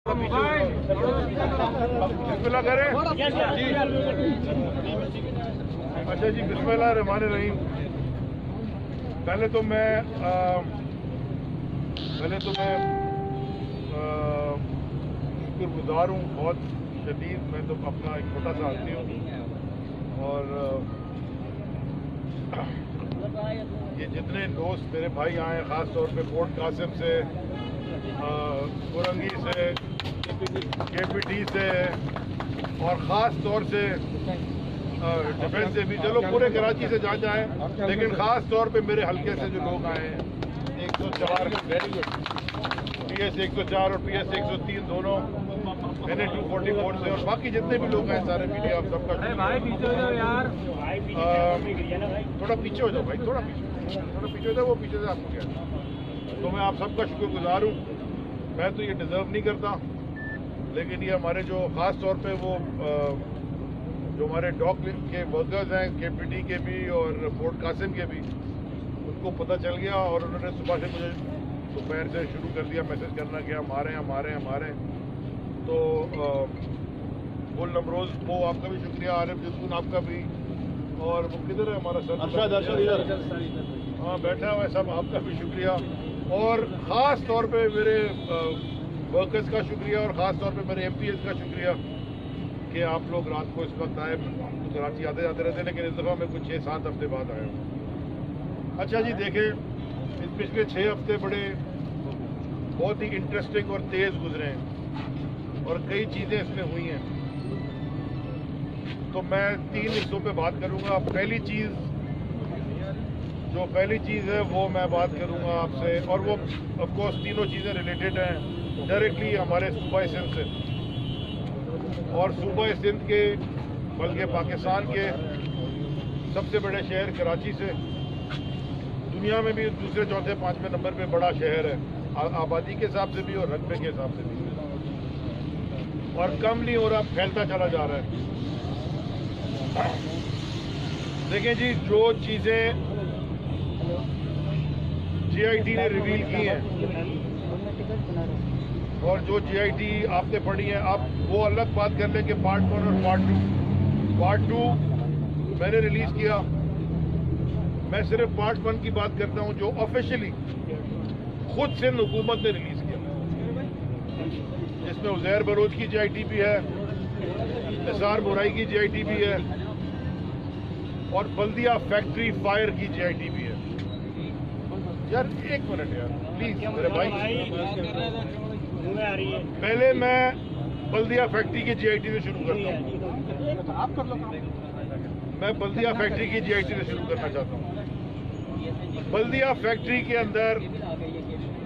बिस्मिल्लाह करें जी। अच्छा जी, बिस्मिल्लाहिर्रहमानिर्रहीम। पहले तो मैं शुक्रगुजार हूँ बहुत शदीद। मैं तो अपना एक छोटा सा आदमी हूँ और ये जितने दोस्त मेरे भाई आए, ख़ास तौर पे पोर्ट कासिम से, कुरंगी से, KPT से और ख़ास तौर से डिफेंस से भी, चलो पूरे कराची से जा जाए, लेकिन ख़ास तौर पे मेरे हल्के से जो लोग आए हैं 104, वेरी गुड, PS 104 और PS 103 दोनों, NA 244 से, और बाकी जितने भी लोग हैं सारे मीडिया, आप सबका भाई पीछे हो जाओ यार, थोड़ा पीछे हो जाओ भाई, थोड़ा पीछे हो जाओ, वो पीछे से आपको क्या। तो मैं आप सबका शुक्रगुजार हूँ। मैं तो ये डिज़र्व नहीं करता, लेकिन ये हमारे जो ख़ास तौर पे वो जो हमारे डॉक के वर्कर्स हैं, KPT के भी और पोर्ट कासिम के भी, उनको पता चल गया और उन्होंने सुबह से मुझे दोपहर से शुरू कर दिया मैसेज करना कि हमारे हैं। तो गुल नमरोज़, वो आपका भी शुक्रिया, आरिफ जसून आपका भी, और वो किधर है हमारा सर, अरशद इधर, हाँ बैठा हुआ है, सब आपका भी शुक्रिया। और ख़ास तौर पे मेरे वर्कर्स का शुक्रिया और ख़ास तौर पे मेरे MPs का शुक्रिया कि आप लोग रात को इस वक्त आए। कराची आते जाते रहते हैं, लेकिन इस दफ़ा मैं कुछ 6-7 हफ्ते बाद आया हूँ। अच्छा जी, देखें, इस पिछले 6 हफ्ते बहुत ही इंटरेस्टिंग और तेज़ गुजरे हैं और कई चीज़ें इसमें हुई हैं। तो मैं 3 हिस्सों पे बात करूँगा। पहली चीज़ है वो मैं बात करूँगा आपसे, और वो ऑफ कोर्स तीनों चीज़ें रिलेटेड हैं डायरेक्टली हमारे सूबा सिंध से, और सूबा सिंध के बल्कि पाकिस्तान के सबसे बड़े शहर कराची से, दुनिया में भी दूसरे, चौथे, 5वें नंबर पे बड़ा शहर है आबादी के हिसाब से भी और रकबे के हिसाब से भी, और कम नहीं हो रहा, फैलता चला जा रहा है। देखें जी, जो चीज़ें GIT ने रिवील की हैं और जो GIT आपने पढ़ी है, आप वो अलग बात कर लें कि पार्ट 1 और पार्ट 2 मैंने रिलीज़ किया। मैं सिर्फ पार्ट 1 की बात करता हूं जो ऑफिशियली खुद सिंध हुकूमत ने रिलीज़ किया, जिसमें उज़ैर बलोच की GIT भी है, निसार बुराई की GIT भी है और बल्दिया फैक्ट्री फायर की GIT भी है। यार एक मिनट यार प्लीज मेरे भाई, पहले मैं बल्दिया फैक्ट्री की GIT से शुरू करता हूँ। मैं बल्दिया फैक्ट्री की GIT से शुरू करना चाहता हूँ। बल्दिया फैक्ट्री के अंदर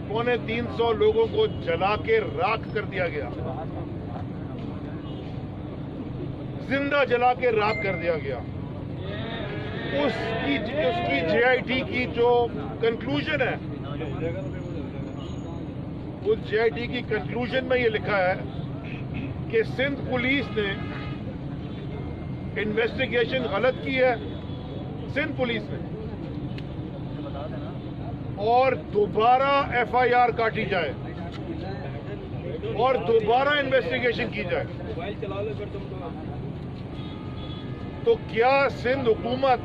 350 लोगों को जला के राख कर दिया गया, जिंदा जला के राख कर दिया गया। उसकी GIT की जो कंक्लूजन है, उस GIT की कंक्लूजन में ये लिखा है कि सिंध पुलिस ने इन्वेस्टिगेशन गलत की है, सिंध पुलिस ने, और दोबारा FIR काटी जाए और दोबारा इन्वेस्टिगेशन की जाए। तो क्या सिंध हुकूमत,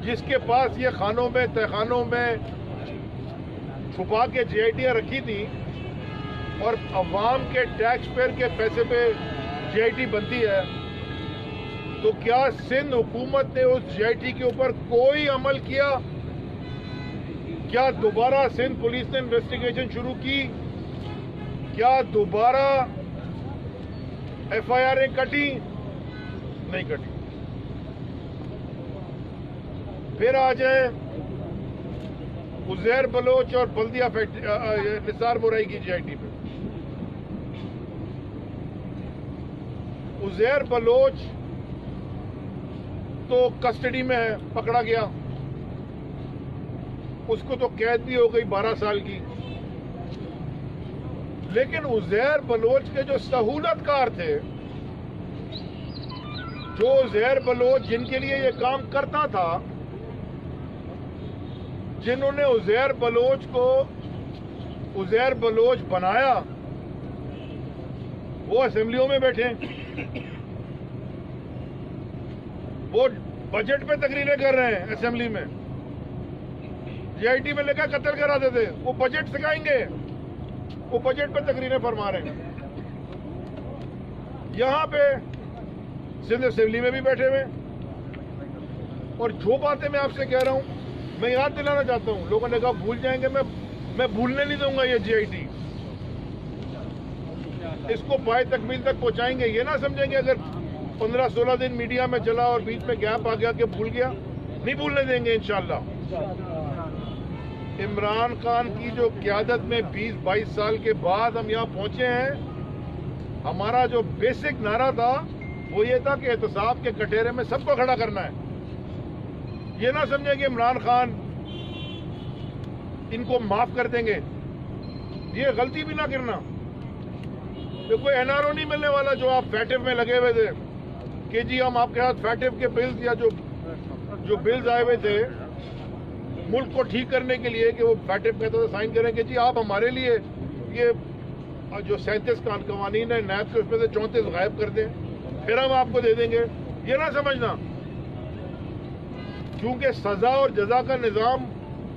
जिसके पास ये खानों में तहखानों में छुपा के GITयाँ रखी थी और अवाम के टैक्स पेयर के पैसे पे GIT बनती है, तो क्या सिंध हुकूमत ने उस GIT के ऊपर कोई अमल किया? क्या दोबारा सिंध पुलिस ने इन्वेस्टिगेशन शुरू की? क्या दोबारा FIR कटी? नहीं कटी। फिर आ जाए उज़ैर बलोच और बल्दिया फैक्ट्री, निसार बुराई की GIT पे। उज़ैर बलोच तो कस्टडी में है, पकड़ा गया, उसको तो कैद भी हो गई 12 साल की। लेकिन उज़ैर बलोच के जो सहूलतकार थे, जो उज़ैर बलोच जिनके लिए ये काम करता था, जिन्होंने उज़ैर बलोच बनाया, वो असेंबलियों में बैठे हैं, वो बजट पे तकरीरें कर रहे हैं असेंबली में। जीआईटी में लेकर कत्ल कराते थे, वो बजट सिखाएंगे, वो बजट पे तकरीरें फरमा रहे हैं। यहां पे सिंध असेंबली में भी बैठे हुए। और जो बातें मैं आपसे कह रहा हूं, मैं याद दिलाना चाहता हूं। लोगों ने कहा भूल जाएंगे, मैं भूलने नहीं दूंगा ये जीआईटी। इसको पाए तकमील तक पहुंचाएंगे। ये ना समझेंगे अगर 15-16 दिन मीडिया में चला और बीच में गैप आ गया कि भूल गया, नहीं भूलने देंगे इंशाल्लाह। इमरान खान की जो क़यादत में 20-22 साल के बाद हम यहाँ पहुंचे हैं, हमारा जो बेसिक नारा था वो ये था कि एहतसाब के कटहरे में सबको खड़ा करना है। ये ना समझे कि इमरान खान इनको माफ कर देंगे, ये गलती भी ना करना। देखो एनआरओ नहीं मिलने वाला जो आप फैटिव में लगे हुए थे कि जी हम आपके साथ फैटिव के बिल्स या जो बिल्स आए हुए थे मुल्क को ठीक करने के लिए कि वो फैटिव कहते थे साइन करेंगे जी आप हमारे लिए ये जो 37 कवानीन है नैब के उसमें से 34 गायब कर दें, फिर हम आपको दे देंगे। ये ना समझना, क्योंकि सजा और जजा का निजाम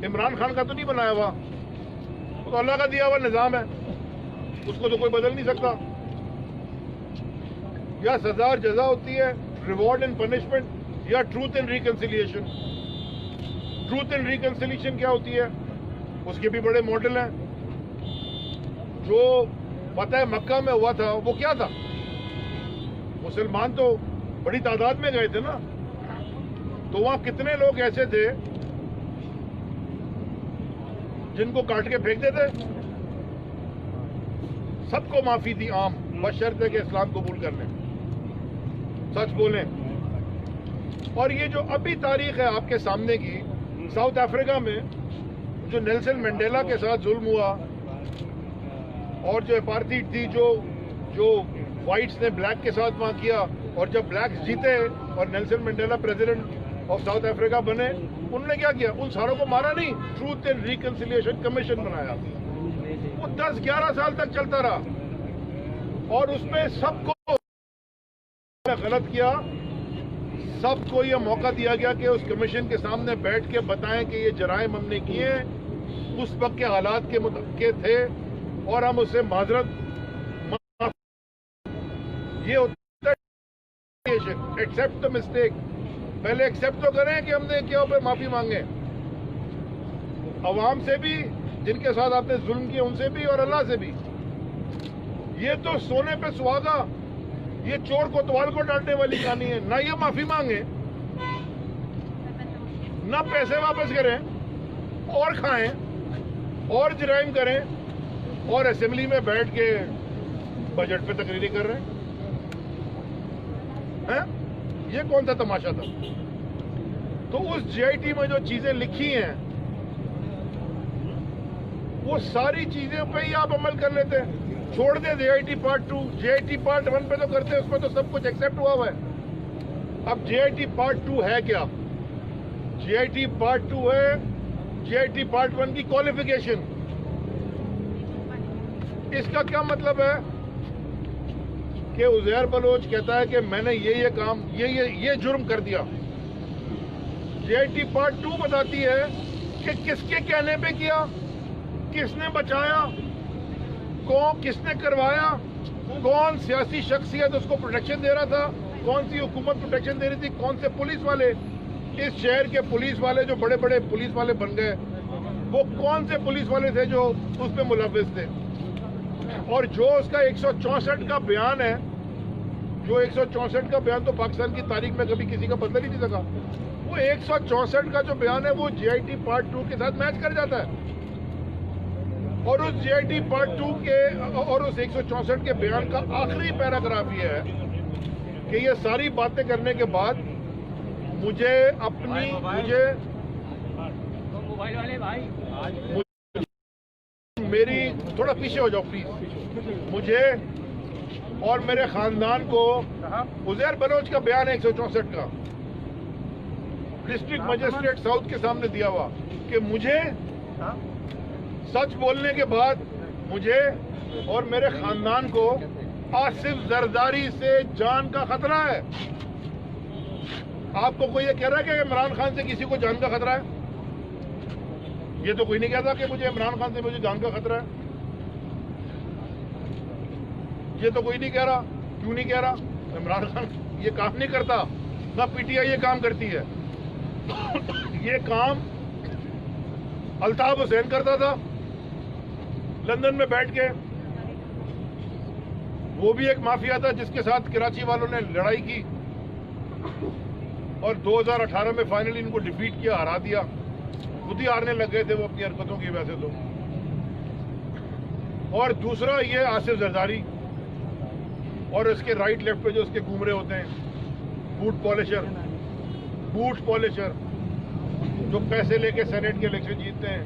इमरान खान का तो नहीं बनाया हुआ, वो तो अल्लाह का दिया हुआ निजाम है, उसको तो कोई बदल नहीं सकता। या सजा और जजा होती है रिवॉर्ड एंड पनिशमेंट, या truth and reconciliation. Truth and reconciliation क्या होती है, उसके भी बड़े मॉडल हैं। जो फतह मक्का में हुआ था वो क्या था, मुसलमान तो बड़ी तादाद में गए थे ना, तो वहां कितने लोग ऐसे थे जिनको काट के फेंक देते? सबको माफी थी आम, बशर्ते के इस्लाम कबूल कर लें, सच बोलें। और ये जो अभी तारीख है आपके सामने की, साउथ अफ्रीका में जो नेल्सन मंडेला के साथ जुल्म हुआ और जो अपार्थाइड थी जो व्हाइट्स ने ब्लैक के साथ वहां किया, और जब ब्लैक्स जीते और Nelson Mandela president of south Africa बने, उन्होंने क्या किया? उन सारों को मारा नहीं, ट्रूथ एंड रिकंसिलिएशन कमीशन बनाया। वो 10-11 साल तक चलता रहा और उसमें सबको गलत किया, सबको यह मौका दिया गया कि उस कमीशन के सामने बैठ के बताएं कि ये जराइम हमने किए, उस वक्त के हालात के थे और हम उससे माजरत। ये होता है एक्सेप्ट द मिस्टेक। पहले एक्सेप्ट तो करें कि हमने क्या, पर माफी मांगे अवाम से भी जिनके साथ आपने जुल्म किए उनसे भी और अल्लाह से भी। ये तो सोने पे सुहागा, ये चोर कोतवाल को डांटने वाली कहानी है। ना ये माफी मांगे, ना पैसे वापस करें और खाएं और जराइम करें और असेंबली में बैठ के बजट पे तकरीरें कर रहे हैं। ये कौन सा तमाशा था? तो उस जीआईटी में जो चीजें लिखी हैं वो सारी चीजें पे ही आप अमल कर लेते हैं। छोड़ दे जीआईटी पार्ट 2, जीआईटी पार्ट 1 पे तो करते हैं, उसमें तो सब कुछ एक्सेप्ट हुआ हुआ है। अब जीआईटी पार्ट 2 है क्या? जीआईटी पार्ट 2 है जीआईटी पार्ट 1 की क्वालिफिकेशन। इसका क्या मतलब है कि उज़ैर बलोच कहता है कि मैंने ये काम ये जुर्म कर दिया। जीआईटी पार्ट 2 बताती है कि किसके कहने पे किया, किसने बचाया, किसने करवाया, कौन सियासी शख्सियत उसको प्रोटेक्शन दे रहा था, कौन सी हुकूमत प्रोटेक्शन दे रही थी, कौन से पुलिस वाले, इस शहर के पुलिस वाले जो बड़े बड़े पुलिस वाले बन गए, वो कौन से पुलिस वाले थे जो उस पर मुलव्विस थे। और जो उसका 164 का बयान है, जो 164 का बयान तो पाकिस्तान की तारीख में कभी किसी का बदल ही नहीं सका, वो 164 का जो बयान है वो जीआईटी पार्ट 2 के साथ मैच कर जाता है। और उस जीआईटी पार्ट 2 के और उस 164 के बयान का आखिरी पैराग्राफ ये है कि ये सारी बातें करने के बाद मुझे मेरी थोड़ा पीछे हो जाओ प्लीज, मुझे और मेरे खानदान को उज़ैर बलोच का बयान है 164 का, डिस्ट्रिक्ट मजिस्ट्रेट साउथ के सामने दिया हुआ कि मुझे सच बोलने के बाद मुझे और मेरे खानदान को आसिफ जरदारी से जान का खतरा है। आपको कोई ये कह रहा है कि इमरान खान से किसी को जान का खतरा है? ये तो कोई नहीं कहता कि मुझे इमरान खान से मुझे जान का खतरा है। ये तो कोई नहीं कह रहा। क्यों नहीं कह रहा? इमरान खान ये काम नहीं करता, ना पीटीआई ये काम करती है। ये काम अल्ताफ हुसैन करता था लंदन में बैठ के। वो भी एक माफिया था जिसके साथ कराची वालों ने लड़ाई की और 2018 में फाइनली इनको डिफीट किया, हरा दिया। खुद ही हारने लग गए थे वो अपनी हरकतों की वजह से तो। और दूसरा ये आसिफ जरदारी और इसके राइट लेफ्ट पे जो उसके घूम रहे होते हैं, बूट पॉलिशर जो पैसे लेके सेनेट के इलेक्शन जीतते हैं,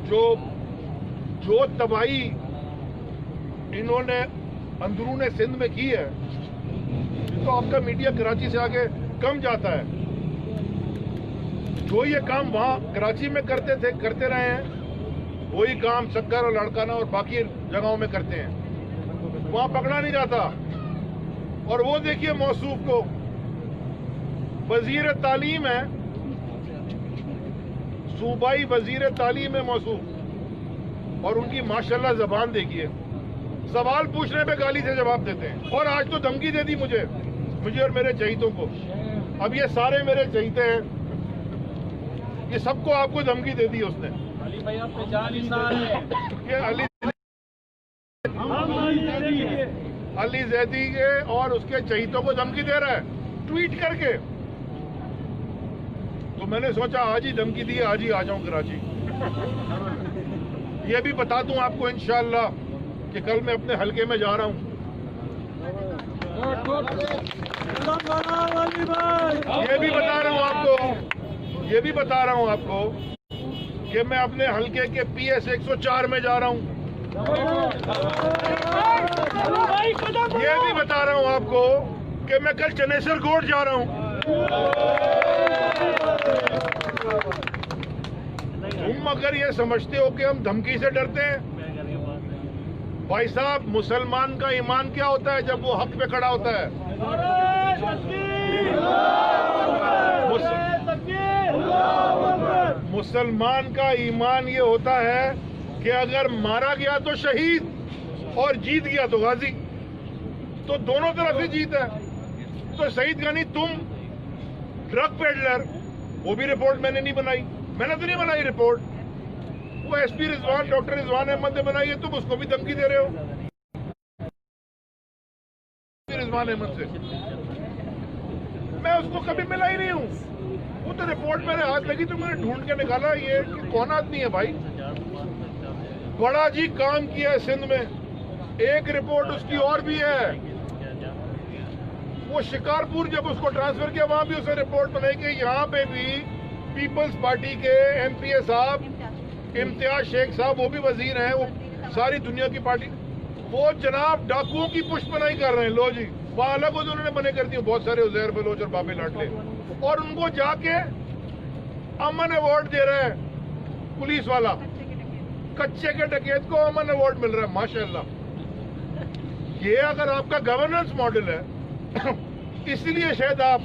जो तबाही इन्होंने अंदरूने सिंध में की है, तो आपका मीडिया कराची से आगे कम जाता है। जो ये काम वहां कराची में करते रहे हैं, वही काम सक्कर और लड़काना और बाकी जगहों में करते हैं, वहां पकड़ा नहीं जाता। और वो देखिए मौसूफ को, वजीर तालीम है, सूबाई वजीर तालीम है मौसूफ, और उनकी माशाल्लाह जबान देखिए, सवाल पूछने पे गाली से जवाब देते हैं। और आज तो धमकी दे दी मुझे और मेरे चहीतों को। अब ये सारे मेरे चहीते हैं, ये सबको आपको धमकी दे दी उसने। अली भाई आप पे जान निशान है। ये अली जैदी के और उसके चहीतों को धमकी दे रहा है ट्वीट करके। तो मैंने सोचा आज ही धमकी दी, आज ही आ जाऊं कराची। ये भी बता दूं आपको इंशाअल्लाह कि कल मैं अपने हलके में जा रहा हूं। ये भी बता रहा हूं आपको कि मैं अपने हलके के PS 104 में जा रहा हूं। ये भी बता रहा हूं आपको कि मैं कल चनेसर कोट जा रहा हूं। तुम अगर ये समझते हो कि हम धमकी से डरते हैं, भाई साहब, मुसलमान का ईमान क्या होता है जब वो हक पे खड़ा होता है? मुसलमान का ईमान ये होता है कि अगर मारा गया तो शहीद और जीत गया तो गाजी। तो दोनों तरफ से जीत है। तो सईद गनी, तुम ड्रग पेडलर, वो भी रिपोर्ट मैंने नहीं बनाई, मैंने तो नहीं बनाई रिपोर्ट, वो SP रिजवान, डॉक्टर रिजवान अहमद ने बनाई है। तुम उसको भी धमकी दे रहे हो रिजवान अहमद से। मैं उसको कभी मिला ही नहीं हूं। वो तो रिपोर्ट मेरे हाथ लगी तो मैंने ढूंढ के निकाला ये कि कौन आदमी है भाई। बड़ा जी काम किया है सिंध में। एक रिपोर्ट उसकी और भी है, वो शिकारपुर जब उसको ट्रांसफर किया वहां भी उसने रिपोर्ट बनाई कि यहाँ पे भी पीपल्स पार्टी के MPA साहब इम्तियाज शेख साहब, वो भी वजीर हैं, वो सारी दुनिया की पार्टी, वो जनाब डाकुओं की पुष्पनाई कर रहे हैं। लो जी, वहां अलग उन्होंने बने कर दिए बहुत सारे, उजैर बलोच और बाबे लाडले, और उनको जाके अमन अवार्ड दे रहा है पुलिस वाला। कच्चे के डकैत को अमन अवार्ड मिल रहा है, माशाल्लाह। ये अगर आपका गवर्नेंस मॉडल है इसलिए शायद आप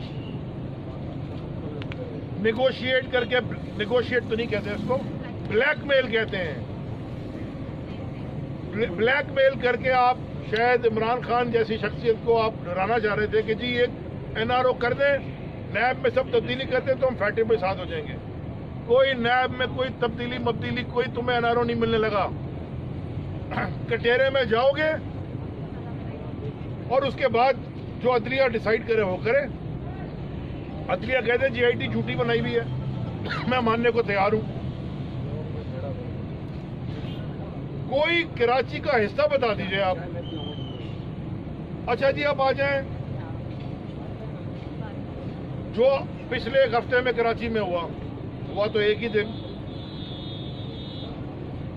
नेगोशिएट करके, नेगोशिएट तो नहीं कहते इसको, ब्लैकमेल कहते हैं, ब्लैकमेल करके आप शायद इमरान खान जैसी शख्सियत को आप डराना चाह रहे थे कि जी एक NRO कर दें, नैब में सब तब्दीली करते तो हम फैटे पे साथ हो जाएंगे। कोई नैब में कोई तब्दीली कोई तुम्हें NRO नहीं मिलने लगा। कटेरे में जाओगे और उसके बाद जो अदलिया डिसाइड करे वो करे। अदलिया कहते GIT झूठी बनाई हुई है, मैं मानने को तैयार हूं। कोई कराची का हिस्सा बता दीजिए आप। अच्छा जी, आप आ जाएं जो पिछले एक हफ्ते में कराची में हुआ तो एक ही दिन।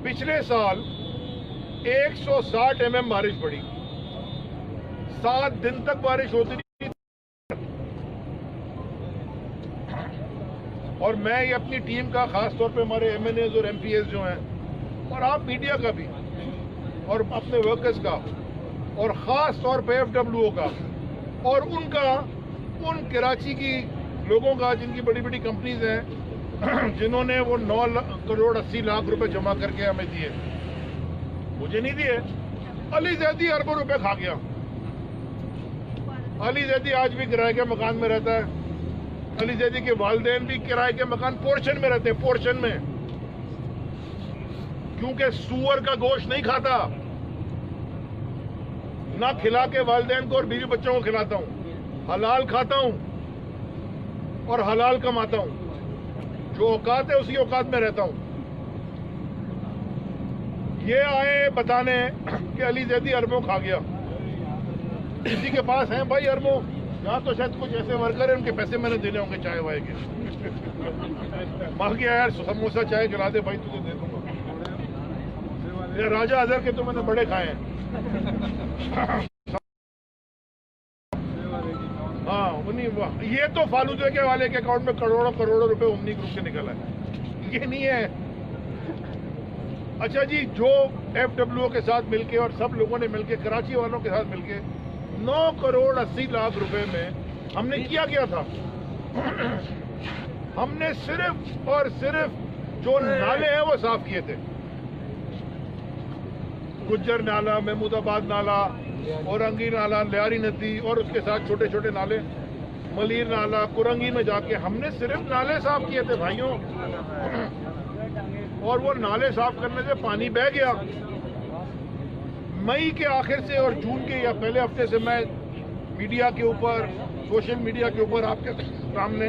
पिछले साल 160 mm बारिश पड़ी, 7 दिन तक बारिश होती रही। और मैं ये अपनी टीम का, खास तौर पे हमारे MNAs और MPAs जो हैं, और आप मीडिया का भी और अपने वर्कर्स का, और ख़ास तौर पे FWO का और उनका उन कराची की लोगों का जिनकी बड़ी बड़ी कंपनीज हैं जिन्होंने वो 9 करोड़ 80 लाख रुपए जमा करके हमें दिए, मुझे नहीं दिए। अली जैदी अरबों रुपए खा गया। अली जैदी आज भी किराए के मकान में रहता है। अली जैदी के वालिदैन भी किराए के मकान पोर्शन में रहते हैं, पोर्शन में, क्योंकि सूअर का गोश्त नहीं खाता, ना खिला के वालिदैन को और बीवी बच्चों को खिलाता हूं, हलाल खाता हूं और हलाल कमाता हूं। जो औकात है उसी औकात में रहता हूं। ये आए बताने कि अली जैदी अरबों खा गया। किसी के पास है भाई अरबों? यहाँ तो शायद कुछ ऐसे वर्कर हैं, उनके पैसे मैंने देने होंगे चाय वाय के। मांग गया यार समोसा चाय खिला दे भाई, तुझे दे दूंगा। ये राजा अजहर के तो मैंने बड़े खाए हैं। हाँ उन्हीं, ये तो फालूदे के वाले के अकाउंट में करोड़ों करोड़ों रुपए उम्नी ग्रुप से निकल है, ये नहीं है। अच्छा जी, जो FWO के साथ मिलके और सब लोगों ने मिलके, कराची वालों के साथ मिलके 9 करोड़ 80 लाख रुपए में हमने किया क्या था? हमने सिर्फ और सिर्फ जो नाले हैं वो साफ किए थे। गुज्जर नाला, महमूदाबाद नाला, औरंगी नाला, लियारी नदी और उसके साथ छोटे छोटे नाले, मलीर नाला, कुरंगी में जाके हमने सिर्फ नाले साफ किए थे भाइयों। और वो नाले साफ करने से पानी बह गया। मई के आखिर से और जून के या पहले हफ्ते से मैं मीडिया के ऊपर, सोशल मीडिया के ऊपर आपके सामने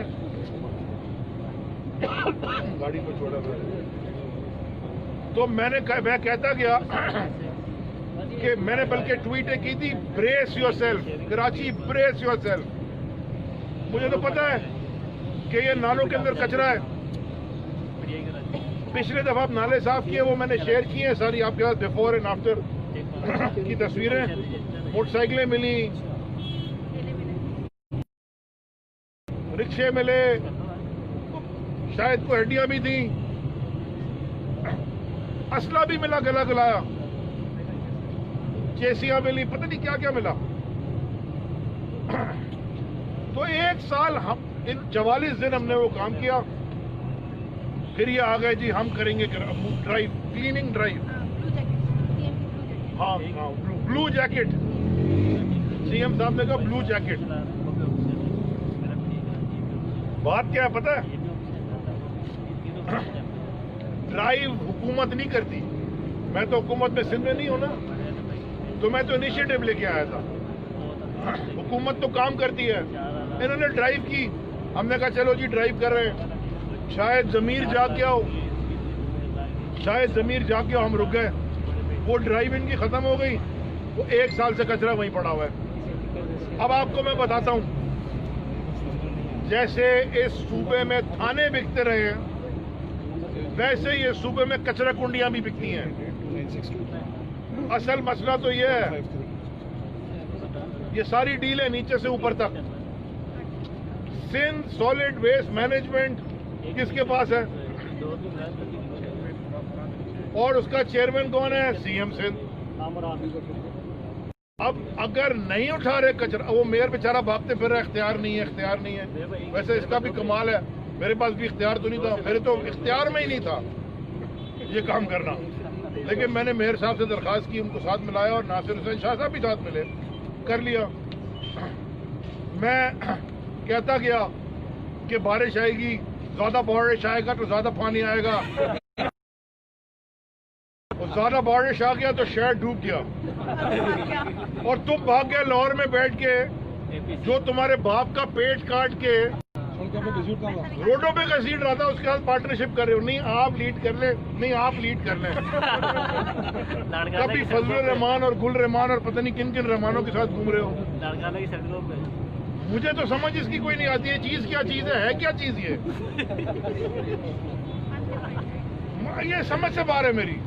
गाड़ी को छोड़ा तो मैं कहता गया कि मैंने बल्कि ट्वीट की थी, brace yourself Karachi, brace yourself. मुझे तो पता है कि ये नालों के अंदर कचरा है। पिछले दफा आप नाले साफ किए, वो मैंने शेयर किए हैं सारी आपके साथ, बिफोर एंड आफ्टर की तस्वीरें। मोटरसाइकिलें मिली, रिक्शे मिले, शायद कोई हड्डियां भी थी, असला भी मिला, गला गलाया, चेसियां मिली, पता नहीं क्या क्या मिला। तो 1 साल हम इन 44 दिन हमने वो काम किया। फिर ये आ गए जी हम करेंगे ड्राइव, क्लीनिंग ड्राइव। हाँ हाँ, ब्लू जैकेट, सीएम साहब ने कहा ब्लू जैकेट। बात क्या है पता है? ड्राइव हुकूमत नहीं करती। मैं तो हुकूमत में सिंध में नहीं हूं ना, तो मैं तो इनिशिएटिव लेके आया था। हुकूमत तो काम करती है। इन्होंने ड्राइव की, हमने कहा चलो जी ड्राइव कर रहे हैं, शायद जमीर जाग गया हो, शायद जमीर जाग गया, हम रुक गए। वो ड्राइव इनकी खत्म हो गई, वो 1 साल से कचरा वहीं पड़ा हुआ है। अब आपको मैं बताता हूं, जैसे इस सूबे में थाने बिकते रहे हैं, वैसे ये सूबे में कचरा कुंडियां भी बिकती हैं। असल मसला तो ये है, ये सारी डील है नीचे से ऊपर तक। सिंध सॉलिड वेस्ट मैनेजमेंट किसके पास है? और उसका चेयरमैन कौन है? सीएम सिंध। अब अगर नहीं उठा रहे कचरा, वो मेयर बेचारा भागते फिर रहा है, इख्तियार नहीं है, इख्तियार नहीं है। वैसे इसका भी कमाल है, मेरे पास भी इख्तियार तो नहीं था, मेरे तो इख्तियार में ही नहीं था ये काम करना। लेकिन मैंने मेयर साहब से दरखास्त की, उनको साथ मिलाया और नासिर हुसैन शाह साहब भी साथ मिले, कर लिया। मैं कहता गया कि बारिश आएगी, ज्यादा बारिश आएगा तो ज्यादा पानी आएगा, और ज्यादा बारिश आ गया तो शहर डूब गया। और तुम भाग गए लाहौर में बैठ के, जो तुम्हारे बाप का पेट काट के रोडों पे घसीट रहा था, उसके साथ पार्टनरशिप कर रहे हो। नहीं आप लीड कर ले, नहीं आप लीड कर ले। कभी फजल रहमान और गुल रहमान और पता नहीं किन किन रहमानों के साथ घूम रहे हो। मुझे तो समझ इसकी कोई नहीं आती है, चीज क्या चीज है क्या चीज ये समझ से बाहर है मेरी।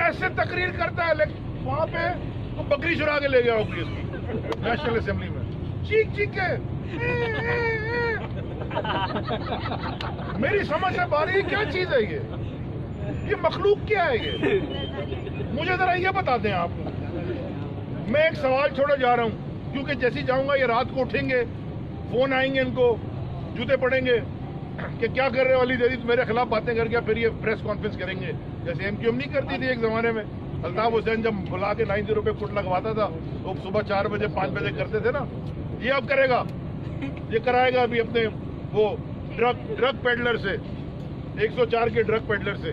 ऐसे तकरीर करता है, लेकिन वहां पे तो बकरी चुरा के ले गया होगी इसकी नेशनल असेंबली में, चीख चीख के। मेरी समझ से बाहर, ये क्या चीज है? ये मखलूक क्या है? ये मुझे जरा ये बता दें आप, मैं एक सवाल छोड़े जा रहा हूं, क्योंकि जैसे जाऊंगा ये रात को उठेंगे, फोन आएंगे, इनको जूते पड़ेंगे कि क्या कर रहे हो वाली दीदी, मेरे खिलाफ बातें करके फिर ये प्रेस कॉन्फ्रेंस करेंगे, जैसे एमक्यूएम नहीं करती थी एक जमाने में। अल्ताफ हुसैन जब बुला के 90 रुपए फुट लगवाता था तो सुबह 4 बजे 5 बजे करते थे ना, ये अब करेगा, ये कराएगा अभी अपने वो ड्रग पेडलर से, 104 के ड्रग पेडलर से।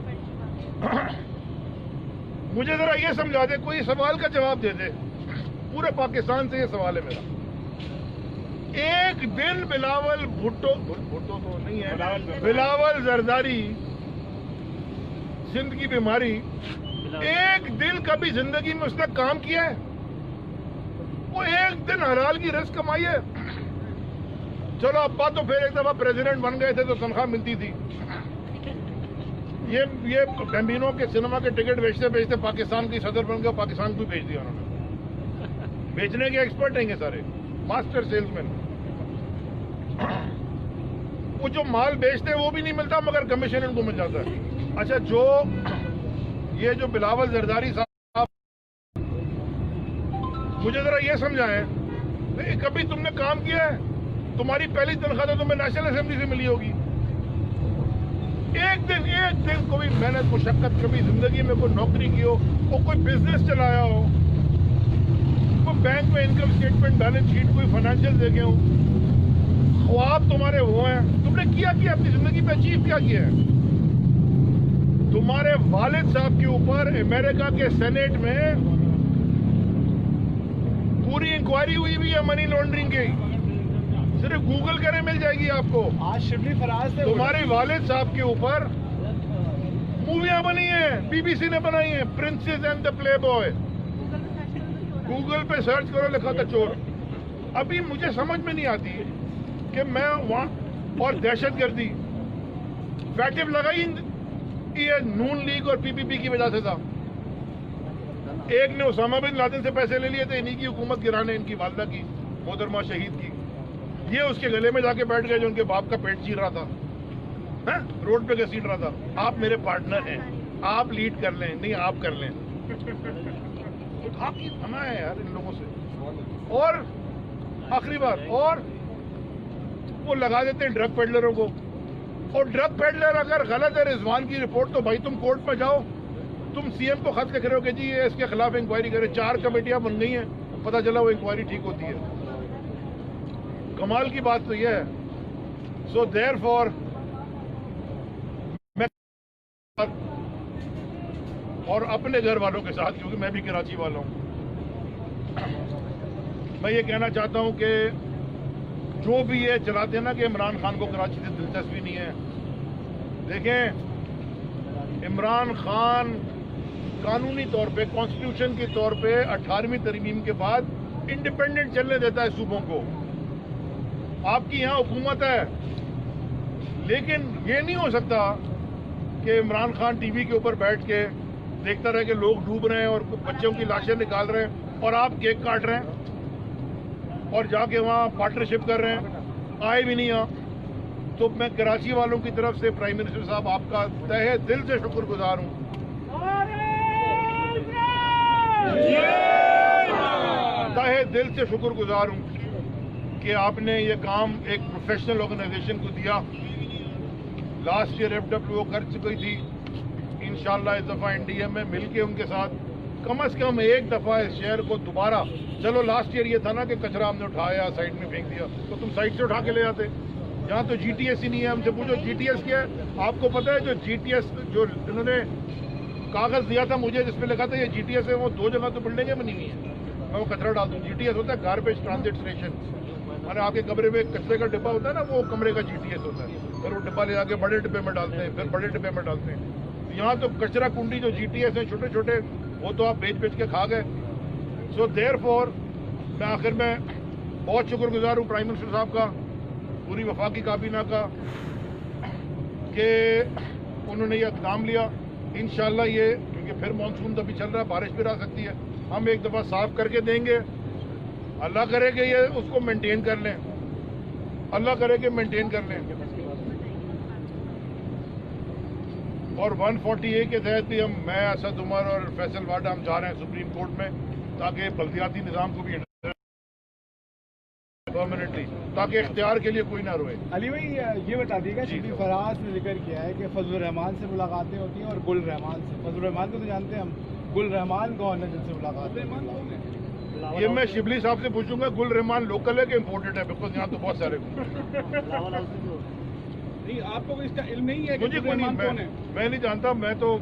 मुझे जरा ये समझा दे, कोई सवाल का जवाब दे दे, पूरे पाकिस्तान से ये सवाल है मेरा। एक दिन बिलावल भुट्टो तो नहीं है, बिलावल जरदारी, सिंध की बीमारी, एक दिन कभी जिंदगी में उसने काम किया है? वो एक दिन हलाल की रज़्क़ कमाई है? चलो अब्बा तो फिर एक दफा प्रेसिडेंट बन गए थे तो तनख्वाह मिलती थी। ये बैम्बिनो के सिनेमा के टिकट बेचते बेचते पाकिस्तान की सदर बन गए, पाकिस्तान को बेच दिया उन्होंने। बेचने के एक्सपर्ट हैं ये सारे, मास्टर सेल्समैन। वो जो माल बेचते हैं वो भी नहीं मिलता, मगर कमीशन इनको मिल जाता है। अच्छा, ये जो बिलावल जरदारी साहब, मुझे जरा ये समझाएं, कभी तुमने काम किया है? तुम्हारी पहली तनख्वाह तो तुम्हें नेशनल असेंबली से मिली होगी। एक दिन कोई मेहनत मुशक्कत कभी जिंदगी में कोई नौकरी की हो, और कोई बिजनेस चलाया हो, कोई बैंक में इनकम स्टेटमेंट, बैलेंस शीट, कोई फाइनेंशियल देखे हो, ख्वाब तुम्हारे वो हैं, तुमने किया अपनी जिंदगी में अचीव क्या किया है? तुम्हारे वालिद साहब के ऊपर अमेरिका के सेनेट में पूरी इंक्वायरी हुई भी है मनी लॉन्ड्रिंग की, सिर्फ गूगल करें मिल जाएगी आपको। आज शिबली फराज से तुम्हारे वालिद साहब के ऊपर मूवियां बनी हैं, बीबीसी ने बनाई हैं, princess and the play boy. Google पे सर्च करो, लिखा था चोर। अभी मुझे समझ में नहीं आती कि मैं वहां, और दहशतगर्दी फैटिव लगाई ये नून लीग और पीपीपी की वजह से था। एक ने उसामा बिन लादेन से पैसे ले लिए थे, इन्हीं की हुकूमत गिराने, इनकी वालदा की, मोहतरमा शहीद की। ये उसके गले में जाके बैठ गए जो उनके बाप का पेट चीर रहा था, है? रोड पे घसीट रहा था। आप मेरे पार्टनर हैं, आप लीड कर लें, नहीं आप कर लें। आपकी हमा है यार इन लोगों से। और आखिरी बात, और वो लगा देते हैं ड्रग पेडलरों को, और ड्रग पेडलर अगर गलत है रिजवान की रिपोर्ट, तो भाई तुम कोर्ट में जाओ, तुम सीएम को खत लिख रहे हो कि जी ये इसके खिलाफ इंक्वायरी करे। 4 कमेटियां बन गई हैं, पता चला वो इंक्वायरी ठीक होती है। कमाल की बात तो यह है। सो देयरफॉर मैं और अपने घर वालों के साथ, क्योंकि मैं भी कराची वाला हूं, मैं ये कहना चाहता हूं कि जो भी ये चलाते हैं ना कि इमरान खान को कराची से दिलचस्पी नहीं है, देखें इमरान खान कानूनी तौर पे, कॉन्स्टिट्यूशन के तौर पे 18वीं तरमीम के बाद इंडिपेंडेंट चलने देता है सूबों को। आपकी यहां हुकूमत है, लेकिन ये नहीं हो सकता कि इमरान खान टीवी के ऊपर बैठ के देखता रहे कि लोग डूब रहे हैं और बच्चों की लाशें निकाल रहे हैं और आप केक काट रहे हैं और जाके वहां पार्टनरशिप कर रहे हैं, आए भी नहीं आप। तो मैं कराची वालों की तरफ से प्राइम मिनिस्टर साहब आपका तहे दिल से शुक्रगुजार हूं, तहे दिल से शुक्रगुजार हूं कि आपने ये काम एक प्रोफेशनल ऑर्गेनाइजेशन को दिया। लास्ट ईयर एफडब्ल्यूओ कर चुकी थी, इंशाल्लाह इस दफा एनडीए में मिलके उनके साथ कम से कम एक दफा इस शहर को दोबारा, चलो लास्ट ईयर ये था ना कि कचरा हमने उठाया साइड में फेंक दिया, तो तुम साइड से उठा के ले आते। यहाँ तो जीटीएस ही नहीं है, हमसे पूछो जीटीएस क्या है। आपको पता है जो जीटीएस, जो इन्होंने कागज दिया था मुझे जिसमें लिखा था ये जीटीएस है, वो 2 जगह तो बिल्डिंगें बनी हुई है, मैं वो कचरा डाल दूँ। जीटीएस होता है गार्बेज ट्रांजिट स्टेशन, मैंने आपके कमरे में कचरे का डिब्बा होता है ना, वो कमरे का जीटीएस होता है। फिर वो डिब्बा ले जाके बड़े डिब्बे में डालते हैं, फिर बड़े डिब्बे में डालते हैं। यहाँ तो कचरा कुंडी जो जीटीएस है छोटे छोटे, वो तो आप बेच के खा गए। सो देयरफॉर मैं आखिर में बहुत शुक्रगुजार हूँ प्राइम मिनिस्टर साहब का, पूरी वफाकी काबीना का, कि उन्होंने ये इक़दाम लिया। इंशाल्लाह ये, क्योंकि फिर मानसून तो अभी चल रहा है, बारिश भी आ सकती है, हम एक दफ़ा साफ करके देंगे। अल्लाह करे कि ये उसको मेंटेन कर लें, अल्लाह करे कि मेंटेन कर लें। और 140A के तहत भी मैं असद उमर और फैसल वाडा हम जा रहे हैं सुप्रीम कोर्ट में, ताकि बल्दियाती निज़ाम को भी परमानेंटली, ताकि इख्तियार के लिए कोई ना रोए। अली भाई ये बता दीजिएगा, शिबली फराज ने जिक्र किया है कि फजल रहमान से मुलाकातें होती हैं और गुल रहमान से। फजल रहमान को तो जानते हैं हम, गुल रहमान कौन है जिनसे मुलाकात है? ये मैं शिबली साहब से पूछूंगा। गुल रहमान लोकल है कि इम्पोर्टेड है? बिकॉज यहाँ तो बहुत सारे नहीं, आपको इसका इल्म नहीं है? मुझे कोई नहीं, मैं नहीं जानता। मैं नहीं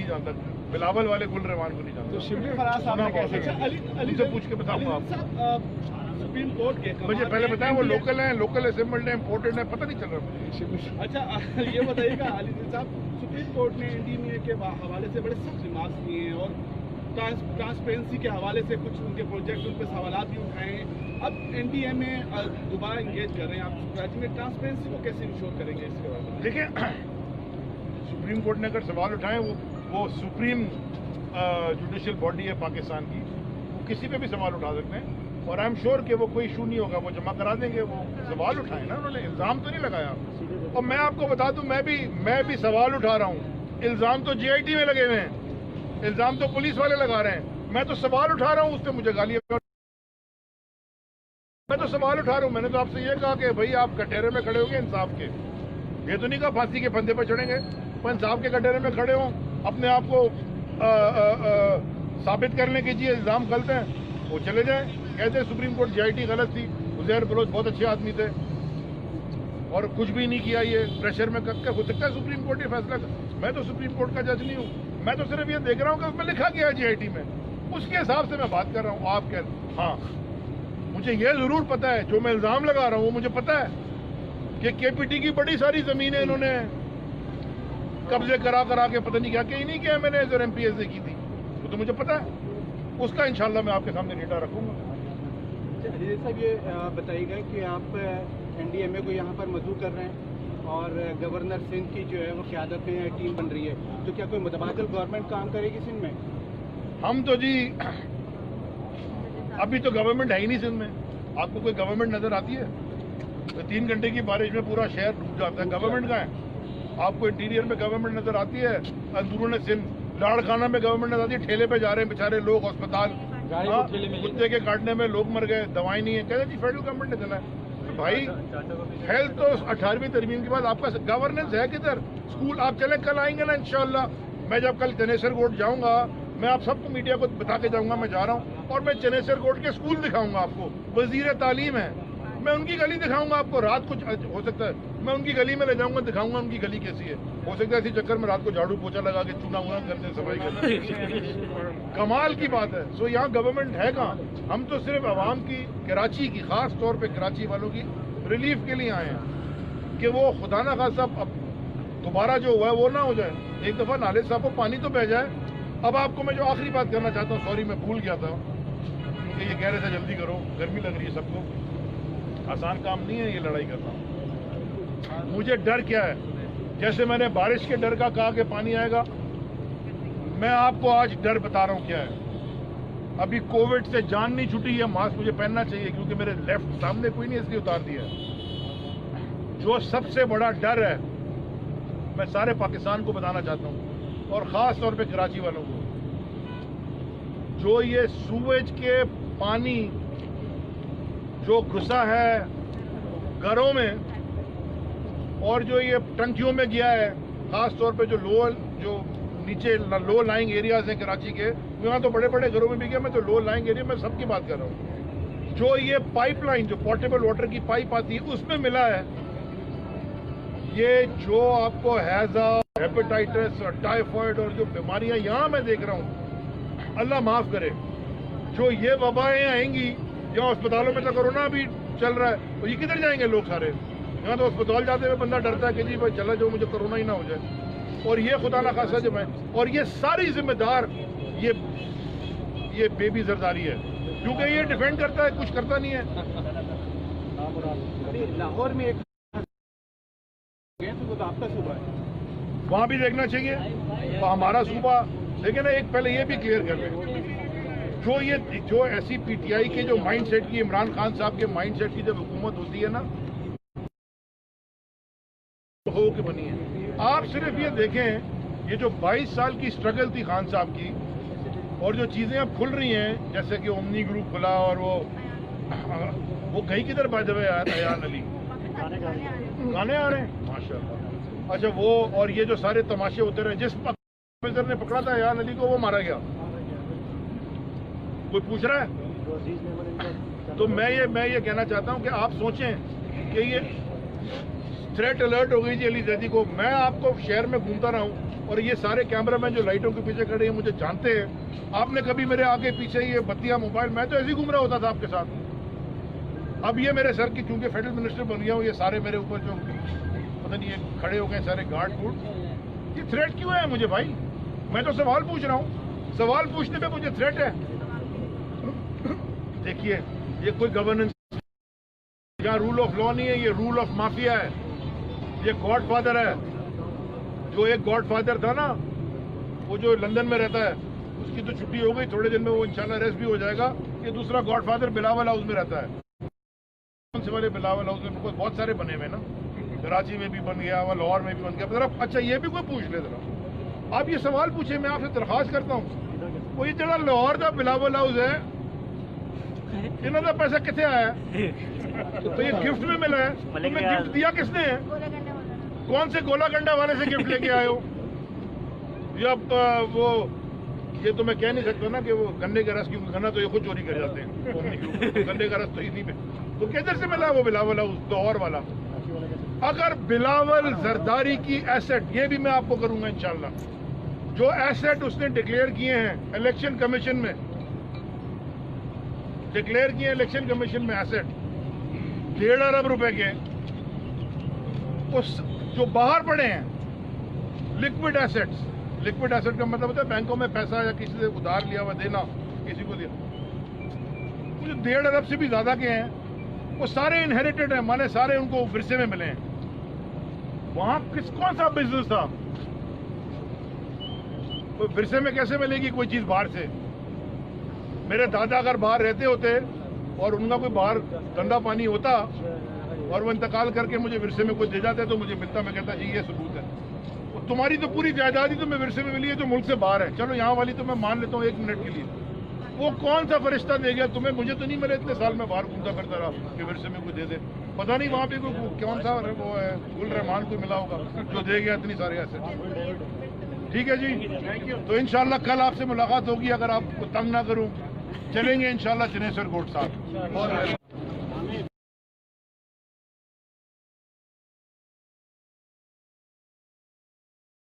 जानता, बिलावल वाले गुल रहमान को नहीं जानता। तो शिबली फराज साहब ने कैसे? अली से पूछ के बताऊंगा आपको। सुप्रीम कोर्ट के मुझे पहले बताया वो लोकल हैं, लोकल असेंबल्ड है, इम्पोर्टेड है, पता नहीं चल रहा मुझे। अच्छा ये बताइएगा अली साहब, सुप्रीम कोर्ट ने एनडीएमए के हवाले से बड़े सख्त रिमार्क्स किए हैं और ट्रांसपेरेंसी के हवाले से कुछ उनके प्रोजेक्ट, उन पर सवाल भी उठाए हैं। अब एनडीएमए दोबारा इंगेज कर रहे हैं, आप राज्य में ट्रांसपेरेंसी को कैसे इंश्योर करेंगे इसके बारे में? देखिए, सुप्रीम कोर्ट ने अगर सवाल उठाए, वो सुप्रीम जुडिशियल बॉडी है पाकिस्तान की, वो किसी पे भी सवाल उठा सकते हैं और आई एम श्योर कि वो कोई इशू नहीं होगा, वो जमा करा देंगे। वो सवाल उठाए ना उन्होंने, इल्जाम तो नहीं लगाया। और मैं आपको बता दूं, मैं भी सवाल उठा रहा हूं। इल्जाम तो जीआईटी में लगे हुए हैं, इल्जाम तो पुलिस वाले लगा रहे हैं, मैं तो सवाल उठा रहा हूं। उससे मुझे गालियां, मैं तो सवाल उठा रहा हूं। मैंने तो आपसे ये कहा कि भाई आप कटहरे में खड़े होंगे इंसाफ के, ये तो नहीं कहा फांसी के फंदे पर चढ़ेंगे, पर इंसाफ के कटहरे में खड़े हों, अपने आप को साबित करने कीजिए। इल्जाम गलत हैं, वो चले जाएं, कहते हैं सुप्रीम कोर्ट जीआईटी गलत थी, उज़ैर बलोच बहुत अच्छे आदमी थे और कुछ भी नहीं किया। ये प्रेशर में कब हो सकता है सुप्रीम कोर्ट ये फैसला? मैं तो सुप्रीम कोर्ट का जज नहीं हूँ, मैं तो सिर्फ ये देख रहा हूँ कि उसमें लिखा गया है जीआईटी में, उसके हिसाब से मैं बात कर रहा हूँ। आप कह, हाँ मुझे ये जरूर पता है, जो मैं इल्जाम लगा रहा हूँ मुझे पता है कि केपीटी की बड़ी सारी जमीनें इन्होंने कब्जे करा के पता नहीं क्या कहीं नहीं किया मैंने, जो एमपीएस की थी, वो तो मुझे पता है। उसका इंशाल्लाह मैं आपके सामने डेटा रखूंगा। अली साहब ये बताइएगा कि आप एनडीएमए को यहाँ पर मदऊ कर रहे हैं और गवर्नर सिंध की जो है वो क़यादत में टीम बन रही है, तो क्या कोई मुतबादिल गवर्नमेंट काम करेगी सिंध में? हम तो जी अभी तो गवर्नमेंट है ही नहीं सिंध में। आपको कोई गवर्नमेंट नजर आती है? तो 3 घंटे की बारिश में पूरा शहर डूब जाता है, गवर्नमेंट कहाँ है? आपको इंटीरियर में गवर्नमेंट नजर आती है? अंदरूनी सिंध लाड़खाना में गवर्नमेंट नजर आती है? ठेले पे जा रहे हैं बेचारे लोग अस्पताल, कुत्ते के काटने में लोग मर गए, दवाई नहीं है, कहते जी फेडरल गवर्नमेंट ने देना है। तो भाई हेल्थ तो 18वीं तरमीम के बाद आपका गवर्नेंस है किधर? स्कूल आप चले, कल आएंगे ना इंशाल्लाह। मैं जब कल चनेसर कोट जाऊंगा, मैं आप सबको मीडिया को बता के जाऊंगा मैं जा रहा हूं, और मैं चनेसर कोट के स्कूल दिखाऊंगा आपको। वजीर तालीम है, मैं उनकी गली दिखाऊंगा आपको। रात कुछ हो सकता है मैं उनकी गली में ले जाऊंगा, दिखाऊंगा उनकी गली कैसी है। हो सकता है इसी चक्कर में रात को झाड़ू पोछा लगा के चूना वूना करते सफाई करते। कमाल की बात है। सो यहाँ गवर्नमेंट है कहाँ? हम तो सिर्फ आवाम की, कराची की, खास तौर पे कराची वालों की रिलीफ के लिए आए हैं कि वो खुदा ना खासा अब दोबारा जो हुआ है वो ना हो जाए। एक दफा नाले साहब को पानी तो बह जाए। अब आपको मैं जो आखिरी बात करना चाहता हूँ, सॉरी मैं भूल गया था, कि ये कह रहे थे जल्दी करो, गर्मी लग रही है सबको, आसान काम नहीं है ये लड़ाई करना। मुझे डर क्या है? जैसे मैंने बारिश के डर का कहा कि पानी आएगा, मैं आपको आज डर बता रहा हूं क्या है। अभी कोविड से जान नहीं छूटी है, मास्क मुझे पहनना चाहिए क्योंकि मेरे लेफ्ट सामने कोई नहीं, इसलिए उतार दिया। जो सबसे बड़ा डर है, मैं सारे पाकिस्तान को बताना चाहता हूं और खास तौर पे कराची वालों को, जो ये सूवेज के पानी जो घुसा है घरों में और जो ये टंकियों में गया है, खास तौर पे जो नीचे लो लाइंग एरियाज हैं कराची के, यहाँ तो बड़े बड़े घरों में भी गया, मैं तो लो लाइंग एरिया में सबकी बात कर रहा हूँ। जो ये पाइपलाइन, जो पोर्टेबल वाटर की पाइप आती है, उसमें मिला है ये जो आपको हैजा, हेपेटाइटिस और टाइफाइड और जो बीमारियां यहाँ मैं देख रहा हूँ, अल्लाह माफ करे, जो ये वबाएं आएंगी, यहाँ अस्पतालों में तो कोरोना भी चल रहा है, तो ये किधर जाएंगे लोग सारे? यहाँ तो अस्पताल जाते हुए बंदा डरता है कि जी भाई चला जाओ, मुझे कोरोना ही ना हो जाए। और ये खुदा ना खासा जब है, और ये सारी जिम्मेदार ये बेबी जरदारी है, क्योंकि ये डिफेंड करता है, कुछ करता नहीं है। लाहौर में एक तो आपका सूबा है, वहां भी देखना चाहिए, तो हमारा सूबा। लेकिन एक पहले ये भी क्लियर कर लें, जो ऐसी पीटीआई के जो माइंड सेट की, इमरान खान साहब के माइंड सेट की जब हुकूमत होती है ना, हो के बनी है, आप सिर्फ ये देखें, ये जो 22 साल की स्ट्रगल थी खान साहब की, और जो चीजें अब खुल रही हैं, जैसे कि ओमनी ग्रुप खुला, और वो गई किधर by the way Ayan Ali, गाने आ रहे हैं माशाल्लाह। अच्छा वो और ये जो सारे तमाशे होते रहे, जिस ऑफिसर ने पकड़ा था अयान अली को वो मारा गया, कोई पूछ रहा है? तो मैं ये कहना चाहता हूं कि आप सोचें कि ये थ्रेट अलर्ट हो गई जी अली जैदी को। मैं आपको शहर में घूमता रहा हूं और ये सारे कैमरामैन जो लाइटों के पीछे खड़े हैं मुझे जानते हैं। आपने कभी मेरे आगे पीछे ये बत्तियां मोबाइल, मैं तो ऐसे ही घूम रहा होता था आपके साथ। अब ये मेरे सर की चूंकि फेडरल मिनिस्टर बन गया हूं, ये सारे मेरे ऊपर जो पता नहीं ये खड़े हो गए सारे गार्ड फूड, ये थ्रेट क्यों है मुझे भाई? मैं तो सवाल पूछ रहा हूं, सवाल पूछने पे मुझे थ्रेट है। देखिए ये कोई गवर्नेंस, यहाँ रूल ऑफ लॉ नहीं है, ये रूल ऑफ माफिया है। ये गॉडफादर है, जो एक गॉडफादर था ना, वो जो लंदन में रहता है, उसकी तो छुट्टी हो गई, थोड़े दिन में वो इंशाल्लाह अरेस्ट भी हो जाएगा। ये दूसरा गॉडफादर बिलावल हाउस में रहता है। कौन से वाले बिलावल हाउस में? बहुत सारे बने हुए ना, कराची में भी बन गया, लाहौर में भी बन गया। जरा अच्छा ये भी कोई पूछ ले जरा, आप ये सवाल पूछे, मैं आपसे दरखास्त करता हूँ। वो ये जरा लाहौर का बिलावल हाउस है, इन्होंने पैसा कितने आया है? तो ये गिफ्ट में मिला है, तुम्हें गिफ्ट दिया किसने है? कौन से गोलागंडा वाले से गिफ्ट लेके आए हो? या वो ये तो मैं कह नहीं सकता ना कि वो गन्ने का रस, क्योंकि गन्ना तो ये खुद चोरी कर जाते हैं, तो गन्ने का रस तो इसी पे। तो किधर से मिला वो बिलावल हाउस लाहौर वाला? अगर बिलावल जरदारी की एसेट, ये भी मैं आपको करूंगा इंशाल्लाह, जो एसेट उसने डिक्लेयर किए हैं इलेक्शन कमीशन में, डिक्लेयर किए इलेक्शन कमीशन में एसेट 1.5 अरब रुपए के, उस जो बाहर पड़े हैं लिक्विड एसेट्स। लिक्विड एसेट का मतलब होता है बैंकों में पैसा या किसी से उधार लिया हुआ देना, किसी को दिया, जो 1.5 अरब से भी ज्यादा के हैं, वो सारे इनहेरिटेड हैं, माने सारे उनको विरसे में मिले हैं। वहां कौन सा बिजनेस था? तो विरसे में कैसे मिलेगी कोई चीज बाहर से? मेरे दादा अगर बाहर रहते होते और उनका कोई बाहर गंदा पानी होता और वो इंतकाल करके मुझे विरसे में कुछ दे जाते तो मुझे मिलता, मैं कहता जी ये सबूत है। और तुम्हारी तो पूरी जायदाद ही तुम्हें विरसे में मिली है जो मुल्क से बाहर है। चलो यहाँ वाली तो मैं मान लेता हूँ 1 मिनट के लिए, वो कौन सा फरिश्ता दे गया तुम्हें? मुझे तो नहीं मिले, इतने साल में बाहर घूमता फिरता रहा कि विरसे में कुछ दे दे। पता नहीं वहाँ पे कोई कौन सा वो है, गुल रहमान को मिला होगा जो दे गया इतनी सारे ऐसे। ठीक है जी, तो इंशाल्लाह कल आपसे मुलाकात होगी, अगर आपको तंग ना करूं। चलेंगे इंशाल्लाह चनेश्वर कोर्ट साहब।